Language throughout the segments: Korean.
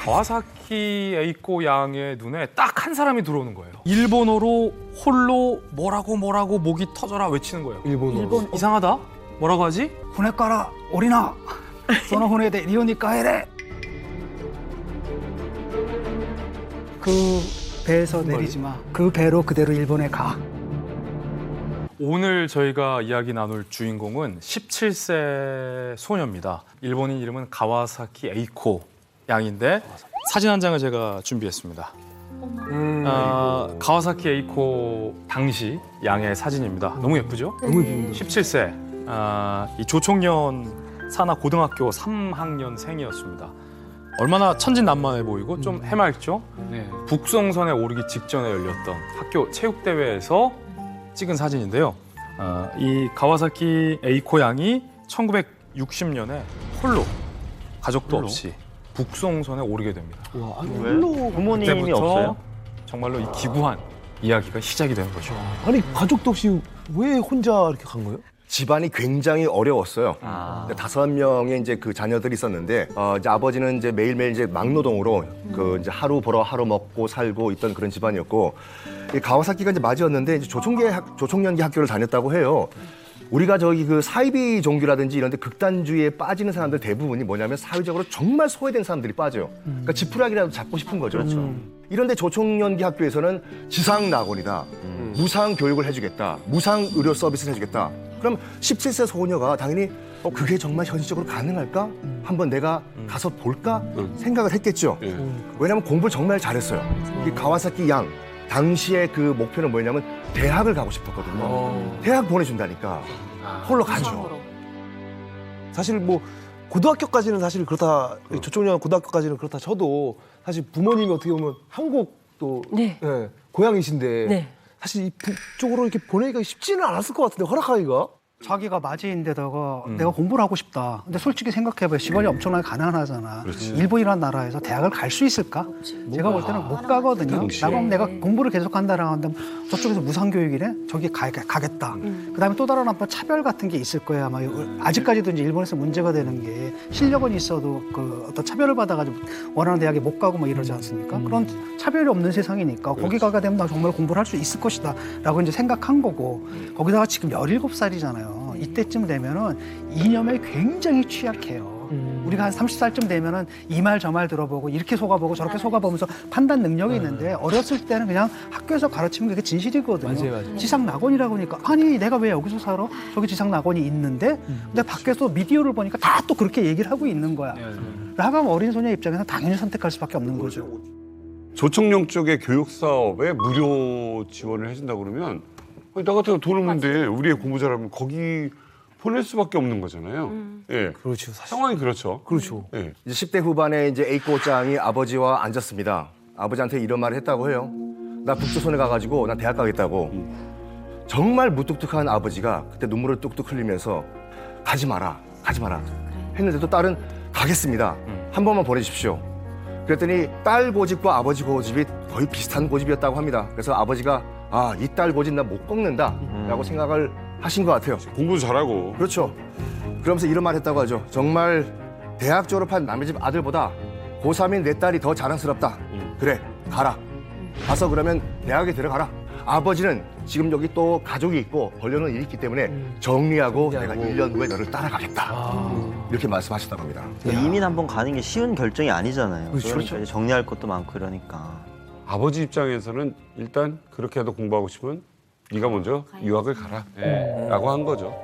가와사키 에이코 양의 눈에 딱 한 사람이 들어오는 거예요. 일본어로 홀로 뭐라고 목이 터져라 외치는 거예요. 일본 이상하다? 뭐라고 하지? 船から降りなその船でリオに帰れ 그 배에서 내리지 마. 그 배로 그대로 일본에 가. 오늘 저희가 이야기 나눌 주인공은 17세 소녀입니다. 일본인 이름은 가와사키 에이코 양인데 사진 한 장을 제가 준비했습니다. 가와사키 에이코 당시 양의 사진입니다. 너무 예쁘죠? 너무 예쁩니다. 17세 이 조총련 산하 고등학교 3학년생이었습니다. 얼마나 천진난만해 보이고 좀 해맑죠? 북송선에 오르기 직전에 열렸던 학교 체육대회에서 찍은 사진인데요. 이 가와사키 에이코 양이 1960년에 홀로 가족도 없이 북송선에 오르게 됩니다. 와, 아니, 왜? 홀로 부모님이 그때부터 없어요? 정말로 이 기구한 이야기가 시작이 되는 거죠. 아니 가족도 없이 왜 혼자 이렇게 간 거예요? 집안이 굉장히 어려웠어요. 아. 5명의 이제 그 자녀들이 있었는데, 이제 아버지는 이제 매일매일 이제 막노동으로 그 이제 하루 벌어 하루 먹고 살고 있던 그런 집안이었고, 이 가와사키가 이제 맞이었는데 이제 조총련기 학교를 다녔다고 해요. 우리가 저기 그 사이비 종교라든지 이런 데 극단주의에 빠지는 사람들 대부분이 뭐냐면 사회적으로 정말 소외된 사람들이 빠져요. 그러니까 지푸라기라도 잡고 싶은 거죠. 그렇죠. 이런데 조총련기 학교에서는 지상낙원이다. 무상 교육을 해주겠다. 무상 의료 서비스를 해주겠다. 그럼 17세 소녀가 당연히 그게 정말 현실적으로 가능할까? 한번 내가 가서 볼까? 생각을 했겠죠. 왜냐하면 공부를 정말 잘했어요. 이 가와사키 양 당시의 그 목표는 뭐냐면 대학을 가고 싶었거든요. 대학 보내준다니까. 홀로 가죠. 사실 뭐 고등학교까지는 사실 그렇다 조총련 고등학교까지는 그렇다 쳐도 사실 부모님이 어떻게 보면 한국도 네. 예, 고향이신데 네. 사실 이 북쪽으로 이렇게 보내기가 쉽지는 않았을 것 같은데 허락하기가. 자기가 맞이인데다가 내가 공부를 하고 싶다. 근데 솔직히 생각해봐요. 집안이 엄청나게 가난하잖아. 일본이라는 나라에서 대학을 갈 수 있을까? 제가 볼 때는 못 가거든요. 나가면 내가 공부를 계속한다라고 한다면 저쪽에서 무상교육이래? 저기 가겠다. 그다음에 또 다른 한번 차별 같은 게 있을 거예요. 아마 아직까지도 이제 일본에서 문제가 되는 게 실력은 있어도 그 어떤 차별을 받아가지고 원하는 대학에 못 가고 뭐 이러지 않습니까? 그런 차별이 없는 세상이니까 거기 가게 되면 나 정말 공부를 할 수 있을 것이다 라고 이제 생각한 거고 거기다가 지금 17살이잖아요. 이때쯤 되면은 이념에 굉장히 취약해요. 우리가 한 30살쯤 되면은 이 말 저 말 들어보고 이렇게 속아보고 저렇게 속아보면서 판단 능력이 있는데 어렸을 때는 그냥 학교에서 가르치는 게 그게 진실이거든요. 맞아요. 지상낙원이라고 하니까 아니 내가 왜 여기서 살아? 저기 지상낙원이 있는데 근데 밖에서 미디어를 보니까 다 또 그렇게 얘기를 하고 있는 거야. 라고 하면 어린 소녀 입장에서 당연히 선택할 수밖에 없는 거죠. 조총련 쪽의 교육 사업에 무료 지원을 해준다고 그러면 아니, 나 같은 돈 없는데 우리의 공부 잘하면 거기 보낼 수밖에 없는 거잖아요. 예, 그렇죠. 사실. 상황이 그렇죠. 그렇죠. 예. 이제 10대 후반에 이제 에이코 짱이 아버지와 앉았습니다. 아버지한테 이런 말을 했다고 해요. 나 북조선에 가가지고 나 대학 가겠다고. 정말 무뚝뚝한 아버지가 그때 눈물을 뚝뚝 흘리면서 가지 마라 했는데도 딸은 가겠습니다. 한 번만 보내주십시오. 그랬더니 딸 고집과 아버지 고집이 거의 비슷한 고집이었다고 합니다. 그래서 아버지가 이 딸 고집 나 못 꺾는다 라고 생각을 하신 것 같아요. 공부도 잘하고. 그렇죠. 그러면서 이런 말 했다고 하죠. 정말 대학 졸업한 남의 집 아들보다 고3인 내 딸이 더 자랑스럽다. 그래, 가라. 가서 그러면 대학에 들어가라. 아버지는 지금 여기 또 가족이 있고 벌려놓은 일이 있기 때문에 정리하고 내가 1년 후에 너를 따라가겠다. 이렇게 말씀하셨다고 합니다. 이민 한번 가는 게 쉬운 결정이 아니잖아요. 그렇죠. 그러니까 이제 정리할 것도 많고 이러니까. 아버지 입장에서는 일단 그렇게라도 공부하고 싶으면 네가 먼저 유학을 가라. 라고 한 거죠.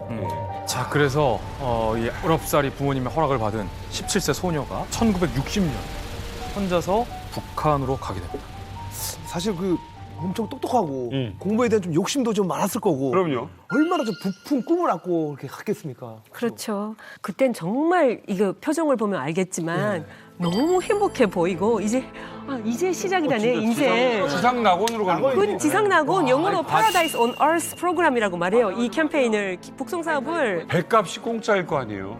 자, 그래서 이 19살이 부모님의 허락을 받은 17세 소녀가 1960년 혼자서 북한으로 가게 됩니다. 사실 그 엄청 똑똑하고 공부에 대한 좀 욕심도 좀 많았을 거고. 그럼요. 얼마나 좀 부푼 꿈을 안고 이렇게 갔겠습니까? 그렇죠. 그땐 정말 이거 표정을 보면 알겠지만 너무 행복해 보이고 이제 시작이라네 인생. 지상낙원으로 가는 거예요. 그 지상낙원 영어로 Paradise on Earth 프로그램이라고 말해요. 이 캠페인을 북송 사업을 배값이 공짜일 거 아니에요.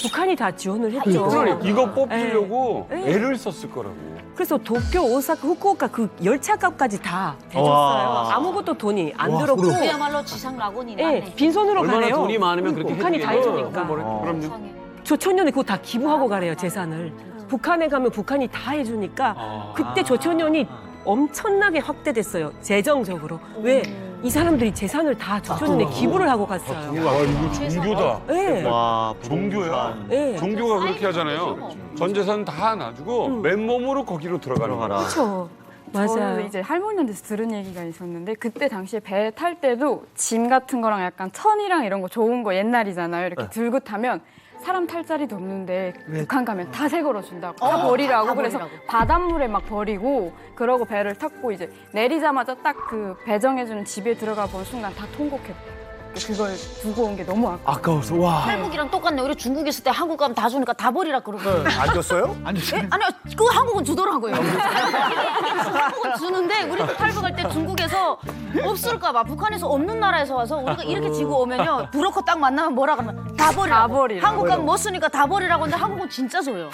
북한이 다 지원을 했죠. 그러니까 이거 뽑히려고 네. 애를 썼을 거라고. 그래서 도쿄, 오사카, 후쿠오카 그 열차값까지 다 해줬어요. 와. 아무것도 돈이 안 들었고. 그야말로 지상낙원이네. 네, 빈손으로 얼마나 가래요. 돈이 많으면 그렇게 북한이 다 해주니까. 그럼요. 조천년에 그거 다 기부하고 가래요, 재산을. 북한에 가면 북한이 다 해주니까 그때 조총련이 엄청나게 확대됐어요. 재정적으로. 왜? 이 사람들이 재산을 다 조총련에 기부를 하고 갔어요. 와, 이거 종교다. 네. 와, 종교야. 네. 종교가 그렇게 하잖아요. 전 재산 다 놔주고 맨몸으로 거기로 들어가는 거야. 들어가라. 그렇죠. 저는 맞아요. 이제 할머니한테서 들은 얘기가 있었는데 그때 당시에 배 탈 때도 짐 같은 거랑 약간 천이랑 이런 거 좋은 거 옛날이잖아요. 이렇게 들고 타면 사람 탈 자리도 없는데 북한 가면 다 새 걸어 준다고 다 버리라고. 다 그래서 버리라고. 바닷물에 막 버리고 그러고 배를 탔고 이제 내리자마자 딱 그 배정해주는 집에 들어가 본 순간 다 통곡했대. 그걸 두고 온 게 너무 아까워서 와. 한국이랑 똑같네. 우리 중국 있을 때 한국 가면 다 주니까 다 버리라 그러고. 안 줬어요? 예? 아니, 그 한국은 주더라고요. 한국은 주는데 우리 탈북할 때 중국에서 없을까 봐 북한에서 없는 나라에서 와서 우리가 이렇게 지고 오면요. 브로커 딱 만나면 뭐라 그러면 다 버리라고. 다 버리라고. 한국 가면 못 쓰니까 다 버리라고 하는데 한국은 진짜 줘요.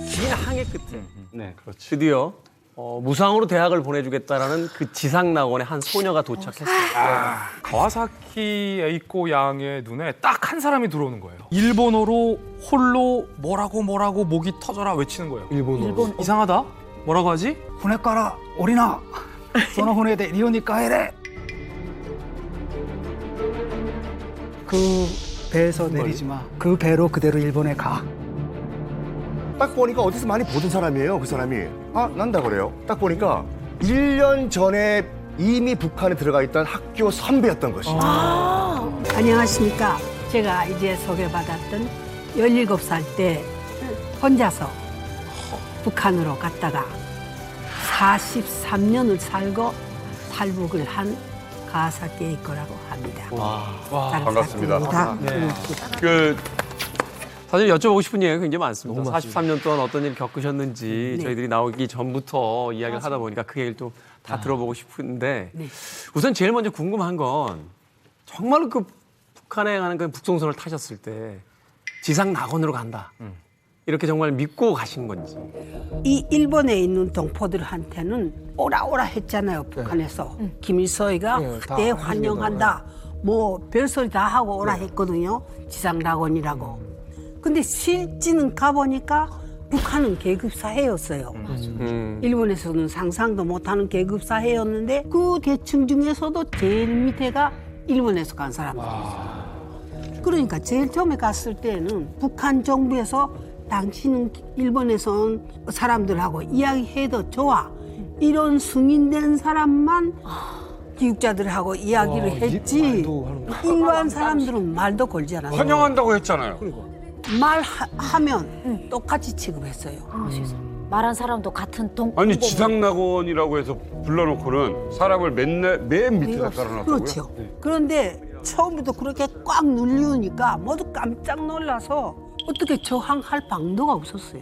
긴 항해 끝에 네, 드디어 무상으로 대학을 보내주겠다라는 그 지상낙원의 한 소녀가 도착했어요. 가와사키 에이코 양의 눈에 딱 한 사람이 들어오는 거예요. 일본어로 홀로 뭐라고 목이 터져라 외치는 거예요. 일본어. 이상하다? 뭐라고 하지? 船から降りなその船で日本に帰れ 그 배에서 내리지 마. 그 배로 그대로 일본에 가. 딱 보니까 어디서 많이 보던 사람이에요, 그 사람이. 아, 난다 그래요. 딱 보니까 1년 전에 이미 북한에 들어가 있던 학교 선배였던 것이. 안녕하십니까. 제가 이제 소개받았던 17살 때 혼자서 북한으로 갔다가 43년을 살고 탈북을 한 가와사키 에이코라고 합니다. 반갑습니다. 그 사실 여쭤보고 싶은 얘기가 굉장히 많습니다. 43년 동안 어떤 일 겪으셨는지 저희들이 나오기 전부터 이야기를 하다 보니까 그 얘기를 또 다 들어보고 싶은데 우선 제일 먼저 궁금한 건 정말로 그 북한에 가는 그 북송선을 타셨을 때 지상 낙원으로 간다. 이렇게 정말 믿고 가신 건지. 이 일본에 있는 동포들한테는 오라오라 했잖아요. 북한에서. 김일성이가 그때 환영한다. 뭐 별소리 다 하고 오라 했거든요. 지상낙원이라고. 근데 실제는 가보니까 북한은 계급사회였어요. 일본에서는 상상도 못하는 계급사회였는데 그 계층 중에서도 제일 밑에가 일본에서 간 사람들이었어요. 그러니까 제일 처음에 갔을 때는 북한 정부에서 당신은 일본에서 온 사람들하고 이야기해도 좋아. 이런 승인된 사람만 기육자들하고 이야기를 했지. 일반 사람들은 말도 걸지 않았어요. 환영한다고 했잖아요. 말하면 똑같이 취급했어요. 말한 사람도 같은 동. 아니 지상낙원이라고 해서 불러놓고는 사람을 맨 밑에다 깔아놨다고요? 그렇죠. 그런데 처음부터 그렇게 꽉 눌리우니까 모두 깜짝 놀라서 어떻게 저항할 방도가 없었어요.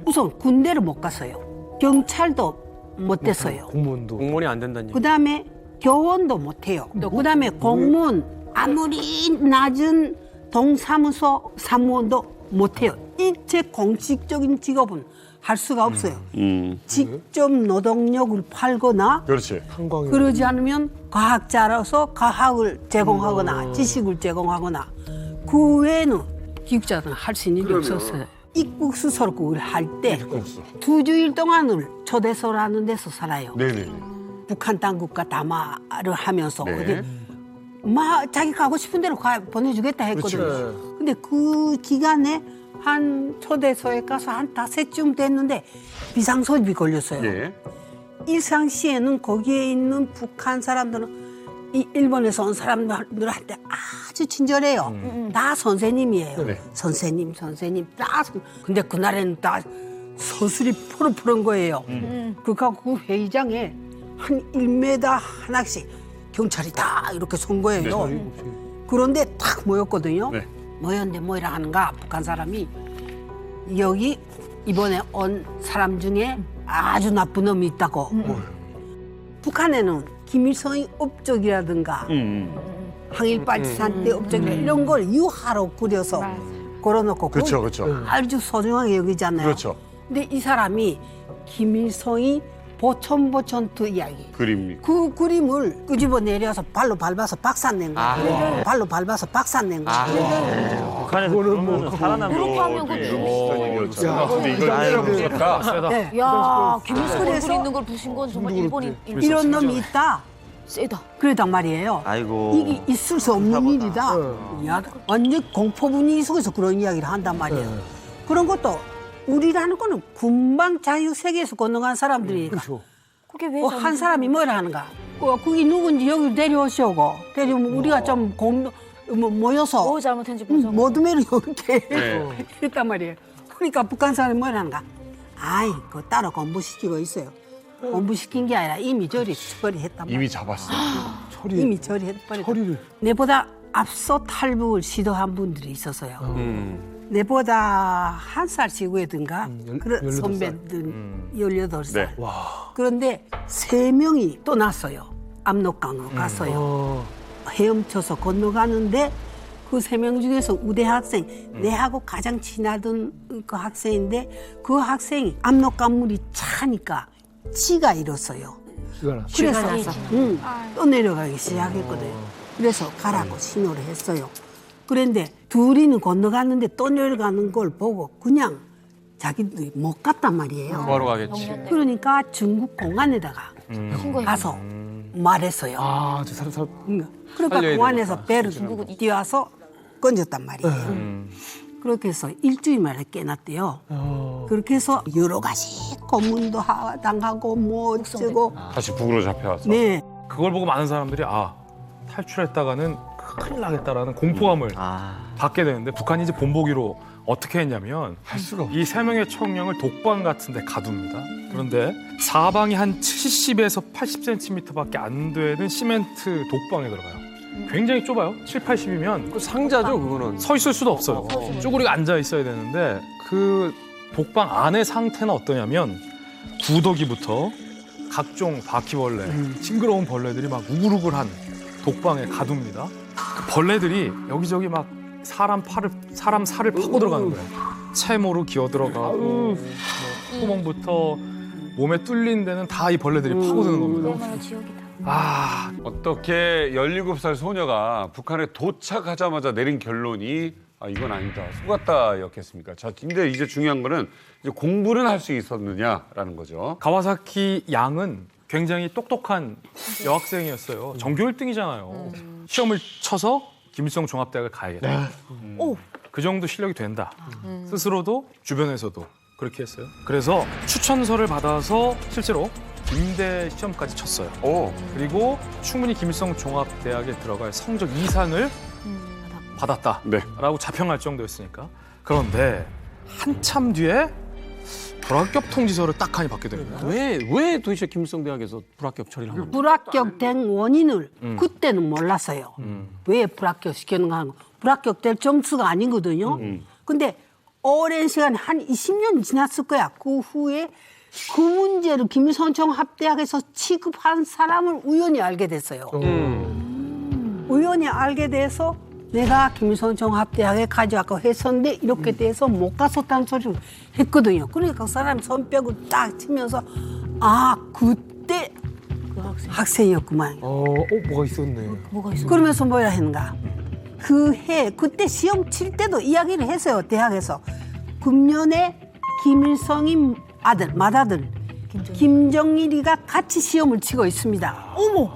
우선 군대를 못 갔어요. 경찰도 못 됐어요. 공무원이 안 된다는 얘기. 그다음에 교원도 못 해요. 그다음에 공무원 아무리 낮은 동사무소 사무원도 못 해요. 일체 공식적인 직업은 할 수가 없어요. 직접 노동력을 팔거나 그렇지. 그러지 않으면 과학자라서 과학을 제공하거나 지식을 제공하거나 그 외에는 기육자는 할 수 있는 일이 없었어요. 입국 수설국을 할 때 2주일 동안을 초대소라는 데서 살아요. 네네. 북한 당국과 담화를 하면서 네. 어디 자기 가고 싶은 대로 보내주겠다 했거든요. 근데 그 기간에 한 초대소에 가서 한 5쯤 됐는데 비상소집이 걸렸어요. 예. 일상시에는 거기에 있는 북한 사람들은 이 일본에서 온 사람들한테 아주 친절해요. 다 선생님이에요. 네. 선생님 다. 근데 그날에는 다 서술이 푸른푸른 거예요. 그러니까 그 회의장에 한 1m 하나씩 경찰이 다 이렇게 선 거예요. 그런데 딱 모였거든요. 네. 모였는데 뭐라 하는가 북한 사람이 여기 이번에 온 사람 중에 아주 나쁜 놈이 있다고. 북한에는 김일성이 업적이라든가 항일빨치산 때 업적이라 이런 걸 유화로 그려서 걸어놓고 그렇죠, 그걸 그렇죠. 아주 소중하게 여기잖아요. 그렇죠. 근데 이 사람이 김일성이 보천보천투 이야기. 그림이. 그 그림을 끄집어 내려서 발로 밟아서 박살낸 거예요. 발로 밟아서 박살낸 거예요. 북한에서 그러면 살아남는 그렇게 하면 좀 그치. 비슷한 얘기였잖아. 야, 근데 이걸 아이고. 보셨다. 세다. 네. 야, 김일성 그래서- 얼굴 있는 걸 부신 건 정말 일본인 이런 놈이 있다. 세다. 그러단 말이에요. 아이고. 이게 있을 수 없는 사보다. 일이다. 야, 완전 공포 분위기 속에서 그런 이야기를 한단 말이에요. 그런 것도 우리라는 거는 금방 자유 세계에서 건너간 사람들이니까. 그렇죠. 그게 왜 한 사람이 뭐라 하는가? 그게 누군지 여기 데려오시오고. 데려오면 우리가 좀 모여서 뭐 잘못했는지 보자. 모둠회를 이렇게 네. 했단 말이에요. 그러니까 북한 사람이 뭐라 하는가? 아이, 그거 따로 공부시키고 있어요. 공부시킨 게 아니라 이미 처리했단 말이에요. 이미 잡았어. 이미 처리해버렸다. 처리를. 내보다 앞서 탈북을 시도한 분들이 있었어요. 내보다 한 살 지구에든가 그런 18살. 선배들 18살. 네. 그런데 3명이 또 났어요. 압록강으로 갔어요. 헤엄쳐서 건너가는데 그 3명 중에서 우대 학생, 내하고 가장 친하던 그 학생인데 그 학생이 압록강물이 차니까 치가 잃었어요. 시간 나. 그래서 또 내려가기 시작했거든요. 그래서 가라고 신호를 했어요. 그런데 둘이는 건너갔는데 또 내려가는 걸 보고 그냥 자기들이 못 갔단 말이에요. 뭐하러 가겠지. 그러니까 중국 공안에다가 가서 말했어요. 아, 저 사람. 그러니까 살려야 공안에서 배를 띄워서 건졌단 말이에요. 그렇게 해서 일주일 만에 깨났대요. 그렇게 해서 여러 가지 고문도 당하고 뭐 어쩌고. 다시 북으로 잡혀와서. 네. 그걸 보고 많은 사람들이 탈출했다가는 큰일 나겠다라는 공포감을 받게 되는데 북한이 이제 본보기로 어떻게 했냐면 할 수가 없어. 이 3명의 청령을 독방 같은 데 가둡니다. 그런데 사방이 한 70에서 80cm밖에 안 되는 시멘트 독방에 들어가요. 굉장히 좁아요. 7, 80이면 그 상자죠, 그거는. 서 있을 수도 없어요. 쪼그리고 앉아 있어야 되는데 그 독방 안의 상태는 어떠냐면 구더기부터 각종 바퀴벌레, 징그러운 벌레들이 막 우글우글한 독방에 가둡니다. 그 벌레들이 여기저기 막 사람 살을 파고 들어가는 거예요. 채모로 기어 들어가고 뭐 구멍부터 몸에 뚫린 데는 다 이 벌레들이 파고드는 겁니다. 얼마나 지옥이다. 어떻게 17살 소녀가 북한에 도착하자마자 내린 결론이 이건 아니다, 속았다였겠습니까? 자, 근데 이제 중요한 거는 이제 공부는 할 수 있었느냐라는 거죠. 가와사키 양은 굉장히 똑똑한 여학생이었어요. 전교 1등이잖아요. 시험을 쳐서 김일성 종합대학을 가야겠다. 그 정도 실력이 된다. 스스로도 주변에서도 그렇게 했어요. 그래서 추천서를 받아서 실제로 김대 시험까지 쳤어요. 그리고 충분히 김일성 종합대학에 들어갈 성적 이상을 받았다라고 자평할 정도였으니까. 그런데 한참 뒤에 불합격 통지서를 딱하니 받게 됩니다. 왜 도대체 김일성 대학에서 불합격 처리를 한 겁니까? 불합격된 원인을 그때는 몰랐어요. 왜 불합격시키는가 하는 거. 불합격될 점수가 아니거든요. 근데 오랜 시간 한 20년 지났을 거야. 그 후에 그 문제를 김일성 종합대학에서 취급한 사람을 우연히 알게 됐어요. 우연히 알게 돼서 내가 김일성 종합대학에 가져왔고 했었는데 이렇게 돼서 못 갔었다는 소리를 했거든요. 그러니까 그 사람이 손뼉을 딱 치면서 그때 그 학생이었구만. 뭐가 있었네. 뭐가 있어? 그러면서 뭐라 했는가? 그때 시험 칠 때도 이야기를 했어요. 대학에서. 금년에 김일성이 맏아들 김정일이가 같이 시험을 치고 있습니다. 어머!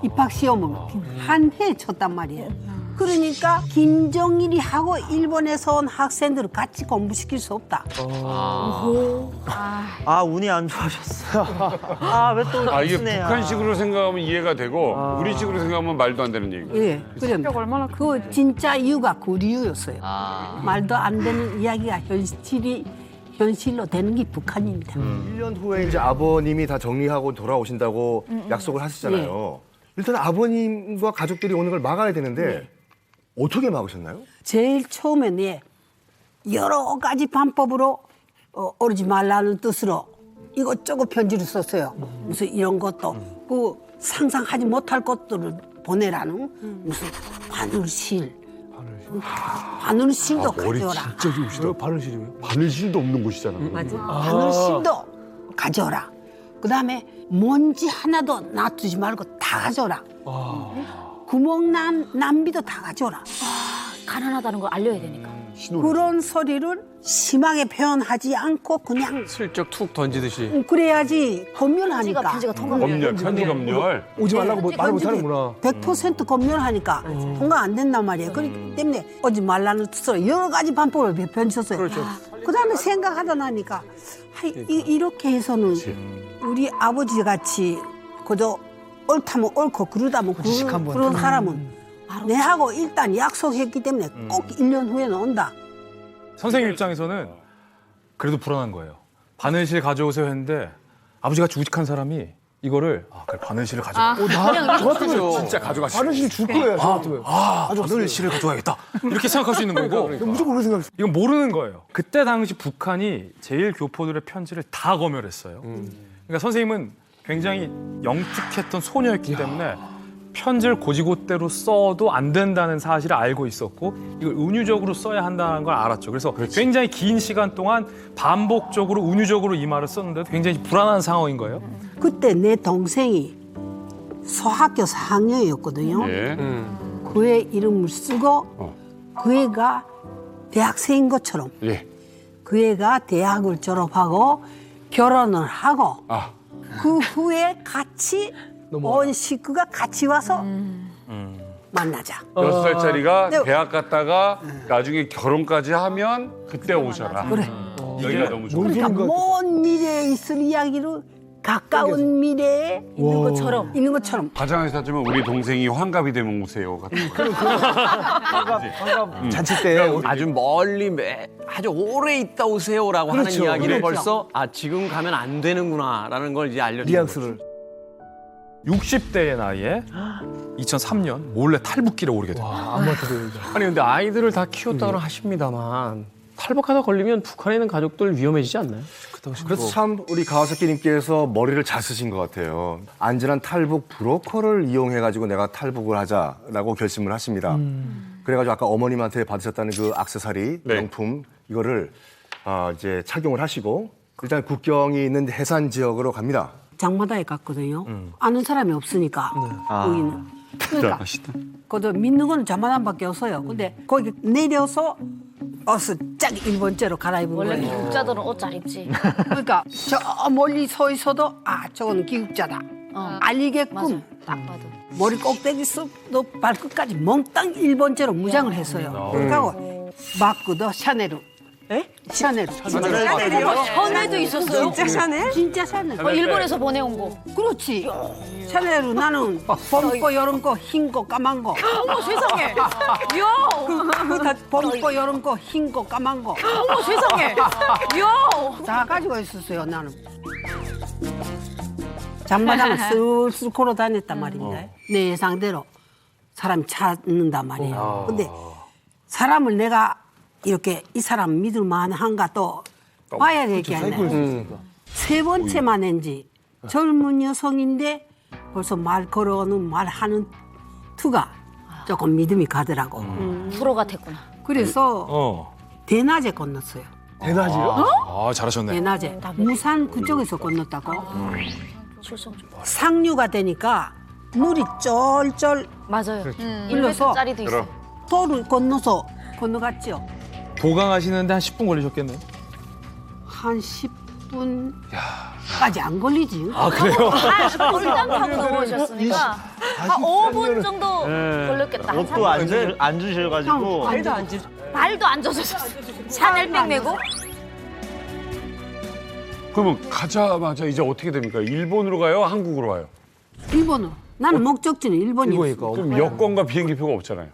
입학 시험을 한 해 쳤단 말이에요. 그러니까 김정일이 하고 일본에서 온 학생들을 같이 공부시킬 수 없다. 운이 안 좋아졌어. 왜 또 이게 쓰네요. 북한식으로 생각하면 이해가 되고 우리식으로 생각하면 말도 안 되는 얘기고. 예, 그럼 얼마나 그 진짜 이유가 그 이유였어요. 말도 안 되는 이야기가 현실로 되는 게 북한입니다. 1년 후에 이제 아버님이 다 정리하고 돌아오신다고 약속을 하셨잖아요. 일단 아버님과 가족들이 오는 걸 막아야 되는데 어떻게 막으셨나요? 제일 처음에는 여러 가지 방법으로 오르지 말라는 뜻으로 이것저것 편지를 썼어요. 무슨 이런 것도 그 상상하지 못할 것들을 보내라는 무슨 바늘실도 가져오라. 진짜 좋으시다. 바늘실이요? 바늘실도 없는 곳이잖아. 바늘실도 가져오라. 그다음에 먼지 하나도 놔두지 말고 다 가져오라. 구멍난 남비도 다 가져오라. 가난하다는 걸 알려야 되니까. 그런 소리를 심하게 표현하지 않고 그냥 슬쩍 툭 던지듯이. 그래야지 검열하니까. 편지가 통과. 검열, 편지 검열. 오지 말라고 뭐 말을 편집이 못하는구나. 100% 검열하니까 통과 안 된단 말이에요. 그렇기 때문에 오지 말라는 뜻으로 여러 가지 방법을 편지했어요. 그렇죠. 그다음에 생각하다 나니까 이렇게 해서는 우리 아버지 같이 그저 옳다면 옳고 그러다면 그런 사람은 내하고 일단 약속했기 때문에 꼭 1년 후에는 온다. 선생님 입장에서는 그래도 불안한 거예요. 바느질 가져오세요 했는데 아버지같이 우직한 사람이 이거를 그래 바느질을 가져와. 저 같으면 진짜 가져가시죠. 바느질 줄 거예요. 저 같으면. 바느질을 가져와야겠다. 이렇게 생각할 수 있는 거고. 무조건 그렇게 생각했어요. 이건 모르는 거예요. 그때 당시 북한이 제1교포들의 편지를 다 검열했어요. 그러니까 선생님은 굉장히 영특했던 소녀였기 때문에 편지를 고지고대로 써도 안 된다는 사실을 알고 있었고 이걸 은유적으로 써야 한다는 걸 알았죠. 그래서 굉장히 긴 시간 동안 반복적으로 은유적으로 이 말을 썼는데도 굉장히 불안한 상황인 거예요. 그때 내 동생이 소학교 4학년이었거든요. 예. 그 애 이름을 쓰고 그 애가 대학생인 것처럼 예. 그 애가 대학을 졸업하고 결혼을 하고 아. 그 후에 같이 온 식구가 같이 와서 만나자. 6살짜리가 네. 대학 갔다가 나중에 결혼까지 하면 그때 오셔라. 그래. 얘기가 너무 좋아. 그러니까 먼 미래에 있을 이야기를 가까운 미래에 있는 것처럼 가장에서 따지면 우리 동생이 환갑이 되면 오세요. 같은 거. 환갑 잔치 때 아주 멀리 아주 오래 있다 오세요라고 그렇죠. 하는 이야기를 그렇죠. 벌써 지금 가면 안 되는구나라는 걸 이제 알려주는 뉘앙스를. 60대의 나이에 2003년 몰래 탈북길에 오르게 됩니다. 아무한테도 얘기하죠. 아니 근데 아이들을 다 키웠다고는 하십니다만 탈북 하나 걸리면 북한에 있는 가족들 위험해지지 않나요? 그래서 참 우리 가와사키님께서 머리를 잘 쓰신 것 같아요. 안전한 탈북 브로커를 이용해가지고 내가 탈북을 하자라고 결심을 하십니다. 그래가지고 아까 어머님한테 받으셨다는 그 액세서리 네. 명품 이거를 이제 착용을 하시고 일단 국경이 있는 해산 지역으로 갑니다. 장마다에 갔거든요. 아는 사람이 없으니까 여기는. 그러니까 그저 믿는 거는 장마단밖에 없어요. 근데 거기 내려서 옷을 쫙 일본째로 갈아입은 원래 거예요. 기국자들은 옷 잘 입지. 그러니까 저 멀리 서 있어도 저거는 기국자다. 알리게끔 맞아. 딱 봐도. 머리 꼭대기서도 발끝까지 몽땅 일본째로 무장을 했어요. 그러니까 바꾸도 샤넬로. 샤넬. 샤넬도 있었어요? 진짜 샤넬? 진짜 샤넬. 일본에서 보내온 거. 그렇지. 샤넬로 나는 봄 거, 여름 거, 흰 거, 까만 거. 어머 세상에. 이야. 봄 거, 여름 거, 흰 거, 까만 거. 어머 세상에. 이야. 다 가지고 있었어요, 나는. 잠마당을 슬슬 걸어 다녔단 말입니다. 내 예상대로 사람 찾는단 말이에요. 근데 사람을 내가 이렇게 이 사람 믿을 만한가 또 봐야 될 게 아니에요. 세 번째 만인지 젊은 여성인데 벌써 말 걸어오는 말하는 투가 조금 믿음이 가더라고. 프로 같았구나. 그래서 대낮에 건넜어요. 대낮이요? 잘하셨네. 대낮에. 무산 그쪽에서 건넜다고. 출석 좀. 상류가 되니까 물이 쫄쫄 맞아요. 흘러서 1m짜리도 있어. 도를 건너서 건너갔죠. 보강하시는데 한 10분 걸리셨겠네요. 한 10분까지 안 걸리지. 그래요? 일단 타고 넘어오셨으니까 한 5분 정도 걸렸겠다. 한 옷도 안 주셔가지고 발도 안 젖어졌어. 샤넬백 메고. 그러면 가자마자 이제 어떻게 됩니까? 일본으로 가요? 한국으로 와요? 일본으로. 나는 목적지는 일본이었어. 그럼 여권과 비행기표가 없잖아요.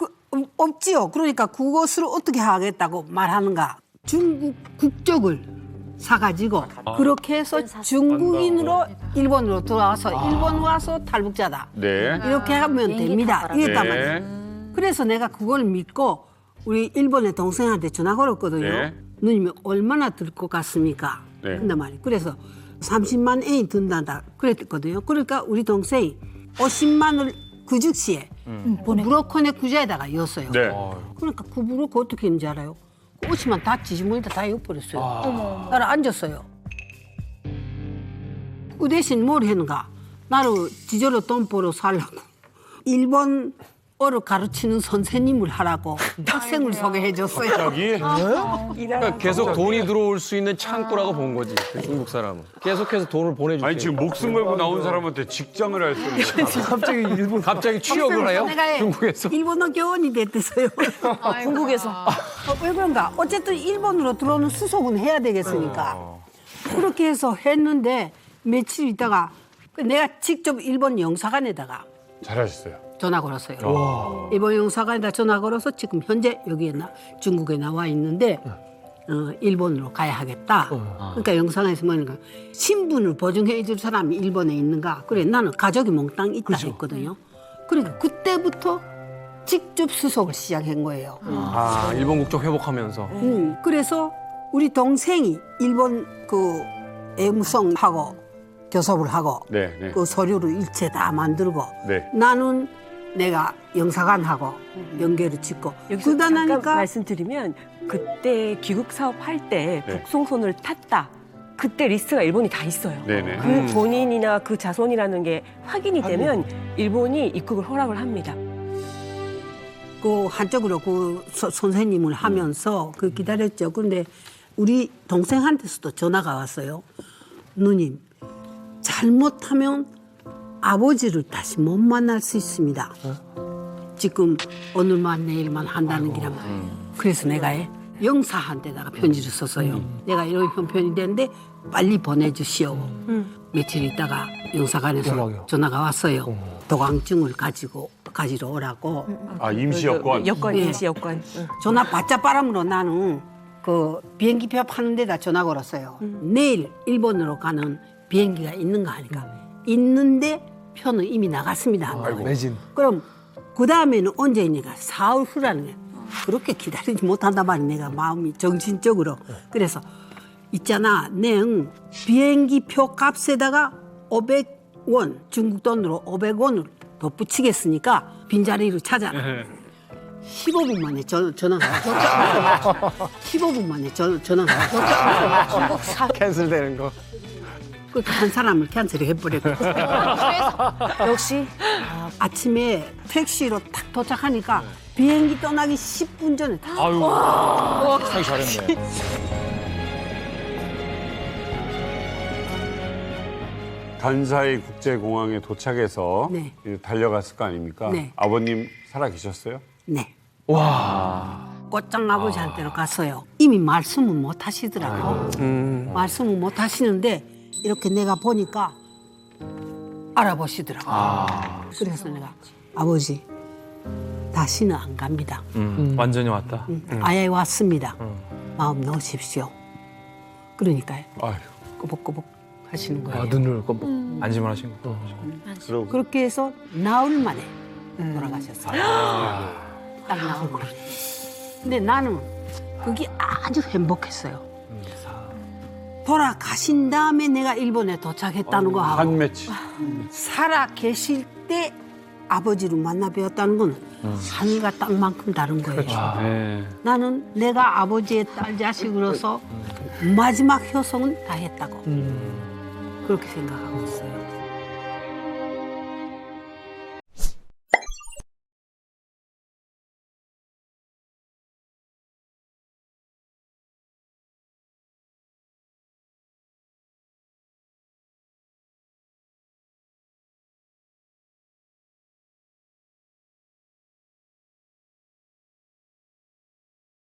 없지요. 그러니까 그것을 어떻게 하겠다고 말하는가. 중국 국적을 사가지고 그렇게 해서 중국인으로 일본으로 들어와서 일본 와서 탈북자다. 네. 이렇게 하면 됩니다. 이랬단 네. 말이에요. 그래서 내가 그걸 믿고 우리 일본의 동생한테 전화 걸었거든요. 네. 누님이 얼마나 들 것 같습니까? 네. 근데 말이에요. 그래서 30만 엔이 든다 그랬거든요. 그러니까 우리 동생이 50만을 그 즉시에 브로커네 구자에다가 였어요. 네. 그러니까 그 브로커 어떻게 했는지 알아요? 그 50만 다 지지머리다 다 엿버렸어요. 나를 앉았어요. 그 대신 뭘 했는가? 나를 지저로 돈 벌어 살라고 일본 어를 가르치는 선생님을 하라고 학생을 소개해줬어요. 갑자기 그러니까 계속 돈이 들어올 수 있는 창구라고 본 거지. 그 중국 사람은. 계속해서 돈을 보내주고. 아니 지금 목숨 걸고 나온 사람한테 직장을 할 수 있는 갑자기 일본 갑자기 취업을 해요? 내가 중국에서? 일본어 교원이 됐대서요. 중국에서. 왜 그런가? 어쨌든 일본으로 들어오는 수속은 해야 되겠으니까. 그렇게 해서 했는데 며칠 있다가 내가 직접 일본 영사관에다가 잘하셨어요. 전화 걸었어요. 일본 영사관에다 전화 걸어서 지금 현재 여기에 중국에 나와 있는데 일본으로 가야 하겠다. 그러니까 영사관에서 뭐니까 신분을 보증해 줄 사람이 일본에 있는가. 그래 나는 가족이 몽땅 있다 했거든요. 그러니까 그때부터 직접 수속을 시작한 거예요. 아, 일본 국적 회복하면서. 그래서 우리 동생이 일본 그 애무성하고 교섭을 하고 네, 네. 그 서류를 일체 다 만들고 네. 나는 내가 영사관하고 연계를 짓고 여기서 그러다 잠깐 나니까 말씀드리면 그때 귀국 사업 할 때 네. 북송선을 탔다. 그때 리스트가 일본이 다 있어요. 네네. 그 본인이나 그 자손이라는 게 확인이 되면 일본이 입국을 허락을 합니다. 그 한쪽으로 그 선생님을 하면서 그 기다렸죠. 그런데 우리 동생한테서도 전화가 왔어요. 누님 잘못하면 아버지를 다시 못 만날 수 있습니다. 지금 오늘만 내일만 한다는 기라면. 그래서 내가 영사한테다가 편지를 썼어요. 내가 이런 형편이 됐는데 빨리 보내주시오. 며칠 있다가 영사관에서 전화가 왔어요. 도강증을 가지러 오라고. 아 임시 여권. 여권, 네. 임시 여권. 전화 받자 바람으로 나는 그 비행기표 파는 데다 전화 걸었어요. 내일 일본으로 가는 비행기가 있는가 하니까 있는데 표는 이미 나갔습니다. 매진. 그럼 그 다음에는 언제 있니까 사흘 후라는 거야. 그렇게 기다리지 못한단 말이야. 내가 마음이 정신적으로. 그래서 있잖아, 내 비행기표 값에다가 500원 중국 돈으로 500원을 덧붙이겠으니까 빈자리를 찾아라. 15분 만에 전화가 왔어. 15분 만에 전화가 왔어. 캔슬되는 거. 그 한 사람을 캔슬해버렸고. 역시 아침에 택시로 딱 도착하니까 비행기 떠나기 10분 전에 다. 아유, 사기 잘했네. 간사이 국제공항에 도착해서 네. 달려갔을 거 아닙니까? 네. 아버님 살아 계셨어요? 네. 와. 꽃장 아버지한테로 갔어요. 이미 말씀은 못 하시더라고요. 말씀은 못 하시는데 이렇게 내가 보니까 알아보시더라고요. 그래서 내가 아버지 다시는 안 갑니다. 완전히 왔다. 아예 왔습니다. 마음 놓으십시오. 그러니까요. 아유. 꼬복꼬복 하시는 거예요. 아, 눈을 껌뻑 안심을 하신 거. 그렇게 해서 나흘 만에 돌아가셨어요. 딱 나흘 만에. 근데 나는 그게 아주 행복했어요. 돌아가신 다음에 내가 일본에 도착했다는 거하고 한 매치. 살아 계실 때 아버지를 만나 뵈었다는 건 하늘과 땅만큼 다른 거예요. 네. 나는 내가 아버지의 딸 자식으로서 마지막 효성은 다 했다고 그렇게 생각하고 있어요.